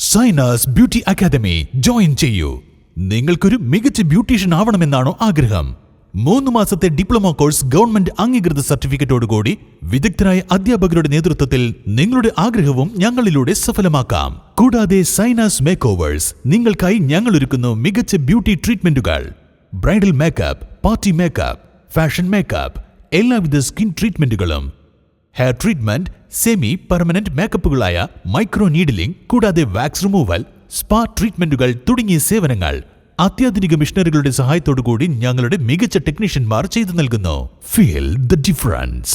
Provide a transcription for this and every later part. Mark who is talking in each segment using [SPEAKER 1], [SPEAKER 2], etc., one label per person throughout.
[SPEAKER 1] Sainas beauty academy join ചെയ്യൂ. നിങ്ങൾക്കൊരു മികച്ച ബ്യൂട്ടീഷ്യൻ ആവണമെന്നാണോ ആഗ്രഹം? 3 മാസത്തെ ഡിപ്ലോമ കോഴ്സ് ഗവൺമെന്റ് അംഗീകൃത സർട്ടിഫിക്കറ്റോടുകൂടി വിദഗ്ധരായ അധ്യാപകരുടെ നേതൃത്വത്തിൽ നിങ്ങളുടെ ആഗ്രഹവും ഞങ്ങളിലൂടെ സഫലമാക്കാം. കൂടാതെ സൈനാസ് മേക്ക് ഓവേഴ്സ് നിങ്ങൾക്കായി ഞങ്ങൾ ഒരുക്കുന്നു മികച്ച ബ്യൂട്ടി ട്രീറ്റ്മെന്റുകൾ. Bridal makeup, party makeup, fashion makeup, എല്ലാവിധ സ്കിൻ ട്രീറ്റ്മെന്റുകളും, ഹെയർ ട്രീറ്റ്മെന്റ്, സെമി പെർമനന്റ് മേക്കപ്പുകളായ മൈക്രോ നീഡിലിംഗ്, കൂടാതെ വാക്സ് റിമൂവൽ, സ്പാ ട്രീറ്റ്മെന്റുകൾ തുടങ്ങിയ സേവനങ്ങൾ അത്യാധുനിക മിഷനറികളുടെ സഹായത്തോടുകൂടി ഞങ്ങളുടെ മികച്ച ടെക്നീഷ്യന്മാർ ചെയ്തു നൽകുന്നു. Feel the difference.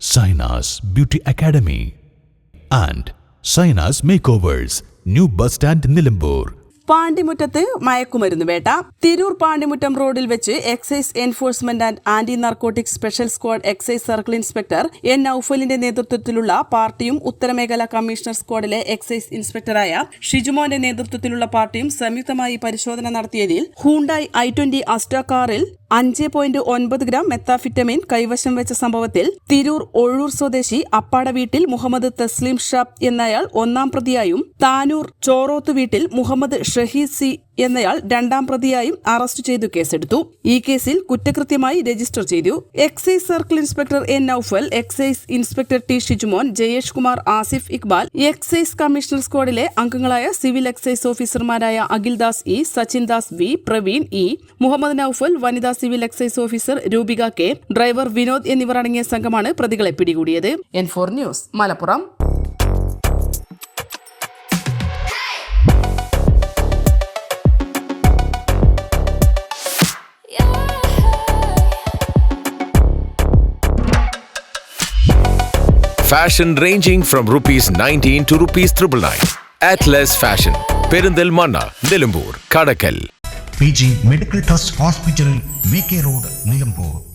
[SPEAKER 1] Zaina's beauty academy and Zaina's makeovers, new bus stand, Nilambur.
[SPEAKER 2] പാണ്ടിമുറ്റത്ത് മയക്കുമരുന്ന് വേട്ട. തിരൂർ പാണ്ടിമുറ്റം റോഡിൽ വെച്ച് excise enforcement and anti narcotic special squad excise circle inspector N നൌഫലിന്റെ നേതൃത്വത്തിലുള്ള പാർട്ടിയും ഉത്തരമേഖല കമ്മീഷണർ സ്ക്വാഡിലെ എക്സൈസ് ഇൻസ്പെക്ടറായ ഷിജുമോന്റെ നേതൃത്വത്തിലുള്ള പാർട്ടിയും സംയുക്തമായി പരിശോധന നടത്തിയതിൽ ഹൂണ്ടായി i20 അസ്ട്ര കാറിൽ 5.9 ഗ്രാം മെത്താഫിറ്റമിൻ കൈവശം വെച്ച സംഭവത്തിൽ തിരൂർ ഒഴൂർ സ്വദേശി അപ്പാട വീട്ടിൽ മുഹമ്മദ് തസ്ലീം ഷാബ് എന്നയാൾ 1-ാം പ്രതിയായും താനൂർ ചോറോത്ത് വീട്ടിൽ മുഹമ്മദ് ഷഹീദ് സി എന്നയാൾ 2-ാം പ്രതിയായും അറസ്റ്റ് ചെയ്തു കേസെടുത്തു. ഈ കേസിൽ കുറ്റകൃത്യമായി രജിസ്റ്റർ ചെയ്തു. Excise circle inspector N Naufal, excise inspector T Shijumon, Jayesh Kumar, Asif Iqbal, excise commissioner സ്ക്വാഡിലെ അംഗങ്ങളായ സിവിൽ എക്സൈസ് ഓഫീസർമാരായ Akhildas E, Sachin Das V, Praveen E, Muhammad Naufal, വനിതാ civil excise officer Roopika K, driver Vinod എന്നിവർ അടങ്ങിയ സംഘമാണ് പ്രതികളെ പിടികൂടിയത്. N4 news, Malappuram.
[SPEAKER 3] Fashion ranging from ₹19 to ₹999. Atlas Fashion, Perindalmanna, Nilambur, Kadakal.
[SPEAKER 4] PG Medical Trust Hospital, VK Road, Nilambur.